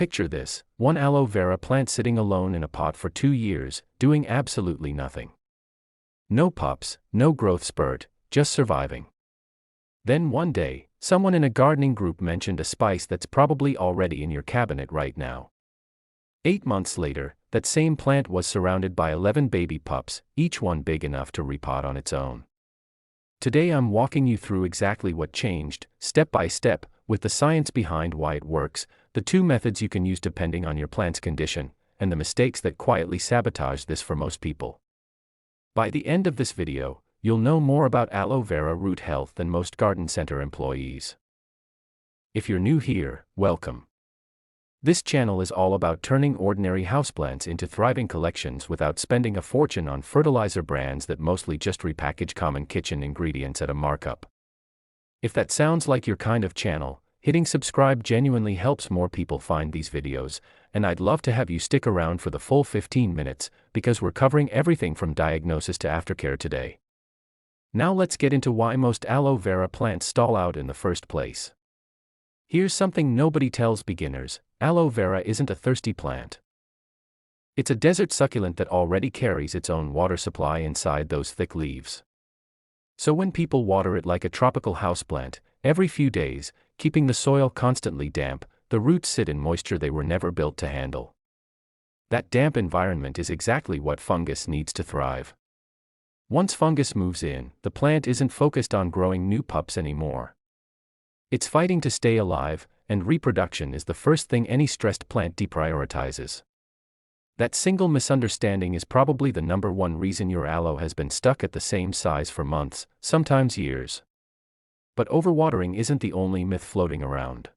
picture this: one aloe vera plant sitting alone in a pot for 2 years, doing absolutely nothing. No pups, no growth spurt, just surviving. Then one day, someone in a gardening group mentioned a spice that's probably already in your cabinet right now. 8 months later, that same plant was surrounded by 11 baby pups, each one big enough to repot on its own. Today I'm walking you through exactly what changed, step by step, with the science behind why it works, the 2 methods you can use depending on your plant's condition, and the mistakes that quietly sabotage this for most people. By the end of this video, you'll know more about aloe vera root health than most garden center employees. If you're new here, welcome. This channel is all about turning ordinary houseplants into thriving collections without spending a fortune on fertilizer brands that mostly just repackage common kitchen ingredients at a markup. If that sounds like your kind of channel, hitting subscribe genuinely helps more people find these videos, and I'd love to have you stick around for the full 15 minutes, because we're covering everything from diagnosis to aftercare today. Now let's get into why most aloe vera plants stall out in the first place. Here's something nobody tells beginners: aloe vera isn't a thirsty plant. It's a desert succulent that already carries its own water supply inside those thick leaves. So when people water it like a tropical houseplant, every few days, keeping the soil constantly damp, the roots sit in moisture they were never built to handle. That damp environment is exactly what fungus needs to thrive. Once fungus moves in, the plant isn't focused on growing new pups anymore. It's fighting to stay alive, and reproduction is the first thing any stressed plant deprioritizes. That single misunderstanding is probably the #1 reason your aloe has been stuck at the same size for months, sometimes years. But overwatering isn't the only myth floating around.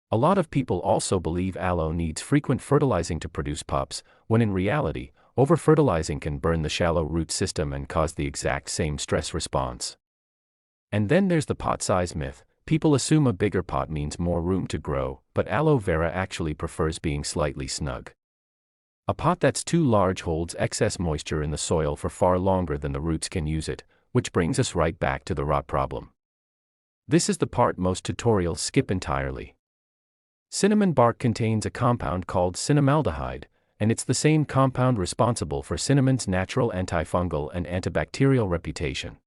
A lot of people also believe aloe needs frequent fertilizing to produce pups, when in reality, overfertilizing can burn the shallow root system and cause the exact same stress response. And then there's the pot size myth. People assume a bigger pot means more room to grow, but aloe vera actually prefers being slightly snug. A pot that's too large holds excess moisture in the soil for far longer than the roots can use it, which brings us right back to the rot problem. This is the part most tutorials skip entirely. Cinnamon bark contains a compound called cinnamaldehyde, and it's the same compound responsible for cinnamon's natural antifungal and antibacterial reputation.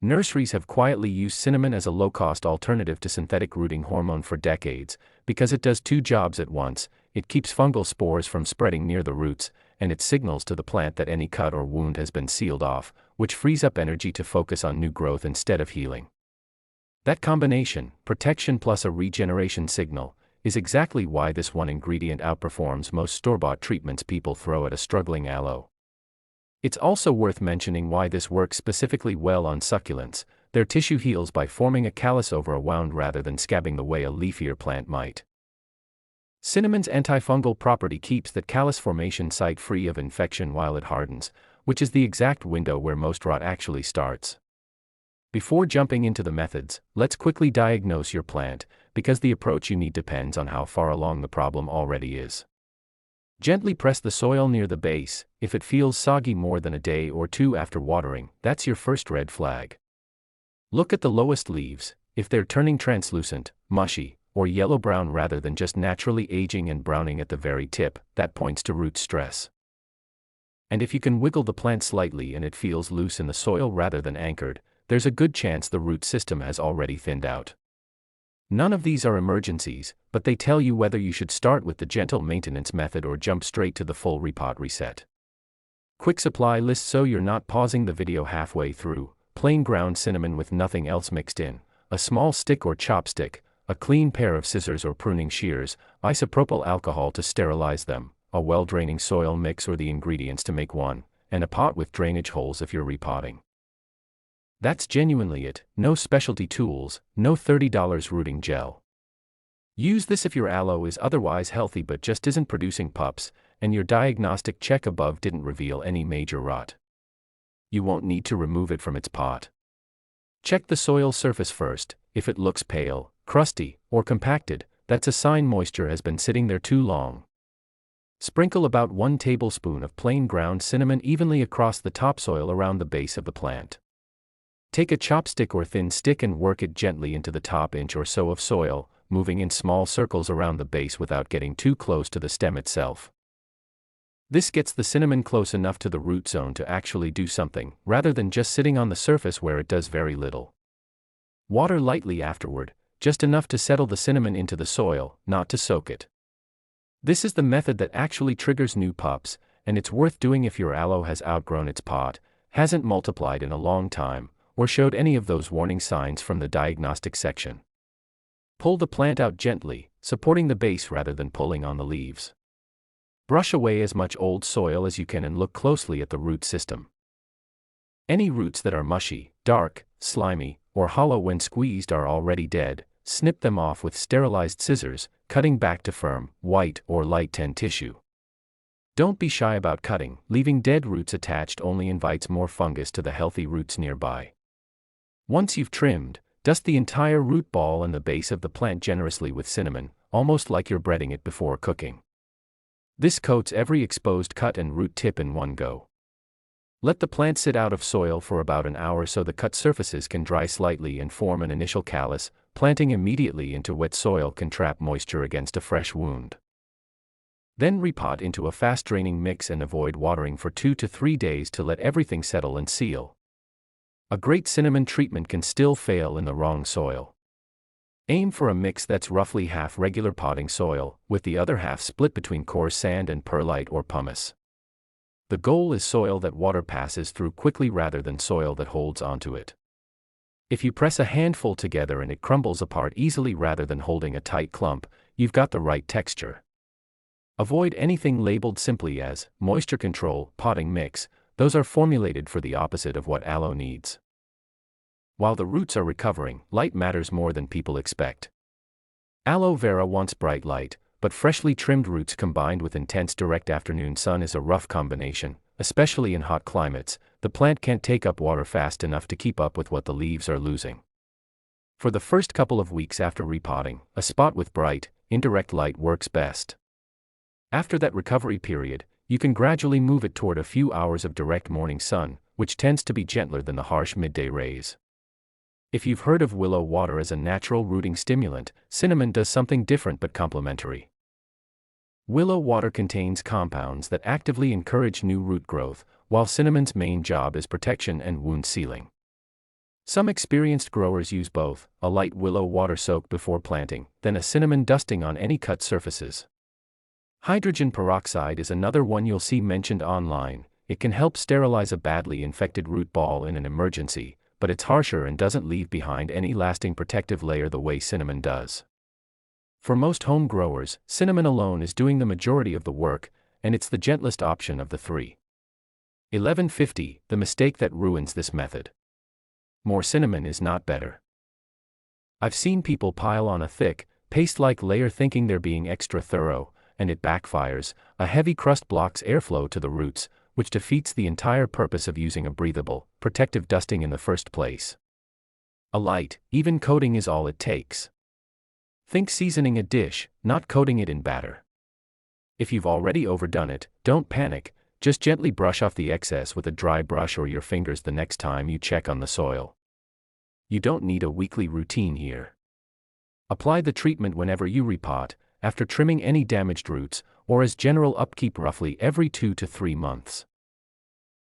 Nurseries have quietly used cinnamon as a low-cost alternative to synthetic rooting hormone for decades, because it does 2 jobs at once: it keeps fungal spores from spreading near the roots, and it signals to the plant that any cut or wound has been sealed off, which frees up energy to focus on new growth instead of healing. That combination, protection plus a regeneration signal, is exactly why this one ingredient outperforms most store-bought treatments people throw at a struggling aloe. It's also worth mentioning why this works specifically well on succulents. Their tissue heals by forming a callus over a wound rather than scabbing the way a leafier plant might. Cinnamon's antifungal property keeps that callus formation site free of infection while it hardens, which is the exact window where most rot actually starts. Before jumping into the methods, let's quickly diagnose your plant, because the approach you need depends on how far along the problem already is. Gently press the soil near the base. If it feels soggy more than a day or 2 after watering, that's your first red flag. Look at the lowest leaves. If they're turning translucent, mushy, or yellow-brown rather than just naturally aging and browning at the very tip, that points to root stress. And if you can wiggle the plant slightly and it feels loose in the soil rather than anchored, there's a good chance the root system has already thinned out. None of these are emergencies, but they tell you whether you should start with the gentle maintenance method or jump straight to the full repot reset. Quick supply list so you're not pausing the video halfway through: plain ground cinnamon with nothing else mixed in, a small stick or chopstick, a clean pair of scissors or pruning shears, isopropyl alcohol to sterilize them, a well-draining soil mix or the ingredients to make one, and a pot with drainage holes if you're repotting. That's genuinely it. No specialty tools, no $30 rooting gel. Use this if your aloe is otherwise healthy but just isn't producing pups, and your diagnostic check above didn't reveal any major rot. You won't need to remove it from its pot. Check the soil surface first. If it looks pale, crusty, or compacted, that's a sign moisture has been sitting there too long. Sprinkle about 1 tablespoon of plain ground cinnamon evenly across the topsoil around the base of the plant. Take a chopstick or thin stick and work it gently into the top inch or so of soil, moving in small circles around the base without getting too close to the stem itself. This gets the cinnamon close enough to the root zone to actually do something, rather than just sitting on the surface where it does very little. Water lightly afterward, just enough to settle the cinnamon into the soil, not to soak it. This is the method that actually triggers new pups, and it's worth doing if your aloe has outgrown its pot, hasn't multiplied in a long time, or showed any of those warning signs from the diagnostic section. Pull the plant out gently, supporting the base rather than pulling on the leaves. Brush away as much old soil as you can and look closely at the root system. Any roots that are mushy, dark, slimy, or hollow when squeezed are already dead. Snip them off with sterilized scissors, cutting back to firm, white or light tan tissue. Don't be shy about cutting. Leaving dead roots attached only invites more fungus to the healthy roots nearby. Once you've trimmed, dust the entire root ball and the base of the plant generously with cinnamon, almost like you're breading it before cooking. This coats every exposed cut and root tip in one go. Let the plant sit out of soil for about an hour so the cut surfaces can dry slightly and form an initial callus. Planting immediately into wet soil can trap moisture against a fresh wound. Then repot into a fast-draining mix and avoid watering for 2 to 3 days to let everything settle and seal. A great cinnamon treatment can still fail in the wrong soil. Aim for a mix that's roughly half regular potting soil, with the other half split between coarse sand and perlite or pumice. The goal is soil that water passes through quickly rather than soil that holds onto it. If you press a handful together and it crumbles apart easily rather than holding a tight clump, you've got the right texture. Avoid anything labeled simply as moisture control, potting mix. Those are formulated for the opposite of what aloe needs. While the roots are recovering, light matters more than people expect. Aloe vera wants bright light, but freshly trimmed roots combined with intense direct afternoon sun is a rough combination, especially in hot climates. The plant can't take up water fast enough to keep up with what the leaves are losing. For the first couple of weeks after repotting, a spot with bright, indirect light works best. After that recovery period, you can gradually move it toward a few hours of direct morning sun, which tends to be gentler than the harsh midday rays. If you've heard of willow water as a natural rooting stimulant, cinnamon does something different but complementary. Willow water contains compounds that actively encourage new root growth, while cinnamon's main job is protection and wound sealing. Some experienced growers use both, a light willow water soak before planting, then a cinnamon dusting on any cut surfaces. Hydrogen peroxide is another one you'll see mentioned online. It can help sterilize a badly infected root ball in an emergency, but it's harsher and doesn't leave behind any lasting protective layer the way cinnamon does. For most home growers, cinnamon alone is doing the majority of the work, and it's the gentlest option of the three. 1150, the mistake that ruins this method. More cinnamon is not better. I've seen people pile on a thick, paste-like layer thinking they're being extra thorough, and it backfires. A heavy crust blocks airflow to the roots, which defeats the entire purpose of using a breathable, protective dusting in the first place. A light, even coating is all it takes. Think seasoning a dish, not coating it in batter. If you've already overdone it, don't panic, just gently brush off the excess with a dry brush or your fingers the next time you check on the soil. You don't need a weekly routine here. Apply the treatment whenever you repot, after trimming any damaged roots, or as general upkeep roughly every 2 to 3 months.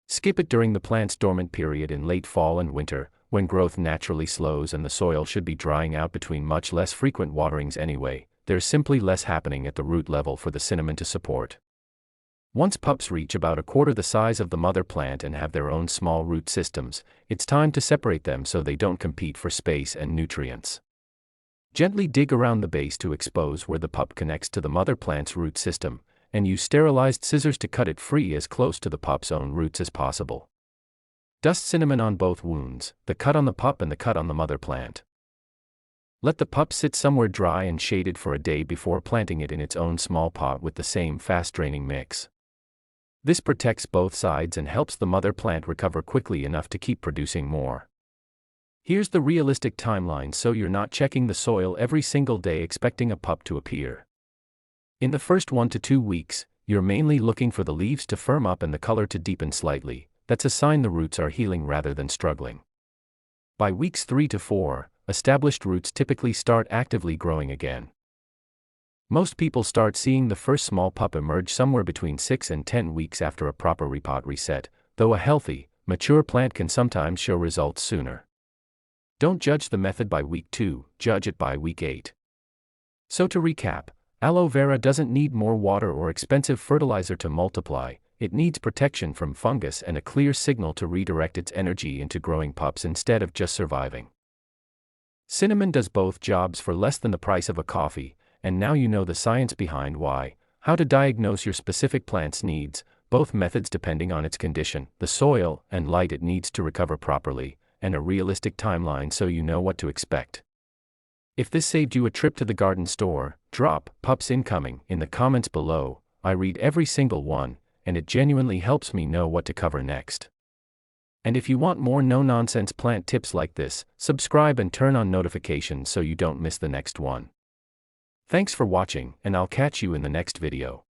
Skip it during the plant's dormant period in late fall and winter, when growth naturally slows and the soil should be drying out between much less frequent waterings anyway. There's simply less happening at the root level for the cinnamon to support. Once pups reach about a quarter the size of the mother plant and have their own small root systems, it's time to separate them so they don't compete for space and nutrients. Gently dig around the base to expose where the pup connects to the mother plant's root system, and use sterilized scissors to cut it free as close to the pup's own roots as possible. Dust cinnamon on both wounds, the cut on the pup and the cut on the mother plant. Let the pup sit somewhere dry and shaded for a day before planting it in its own small pot with the same fast-draining mix. This protects both sides and helps the mother plant recover quickly enough to keep producing more. Here's the realistic timeline so you're not checking the soil every single day expecting a pup to appear. In the first 1 to 2 weeks, you're mainly looking for the leaves to firm up and the color to deepen slightly. That's a sign the roots are healing rather than struggling. By weeks 3 to 4, established roots typically start actively growing again. Most people start seeing the first small pup emerge somewhere between 6 and 10 weeks after a proper repot reset, though a healthy, mature plant can sometimes show results sooner. Don't judge the method by week 2, judge it by week 8. So to recap, aloe vera doesn't need more water or expensive fertilizer to multiply. It needs protection from fungus and a clear signal to redirect its energy into growing pups instead of just surviving. Cinnamon does both jobs for less than the price of a coffee, and now you know the science behind why. How to diagnose your specific plant's needs, both methods depending on its condition, the soil and light it needs to recover properly, and a realistic timeline so you know what to expect. If this saved you a trip to the garden store, drop "Pups incoming" in the comments below. I read every single one, and it genuinely helps me know what to cover next. And if you want more no-nonsense plant tips like this, subscribe and turn on notifications so you don't miss the next one. Thanks for watching, and I'll catch you in the next video.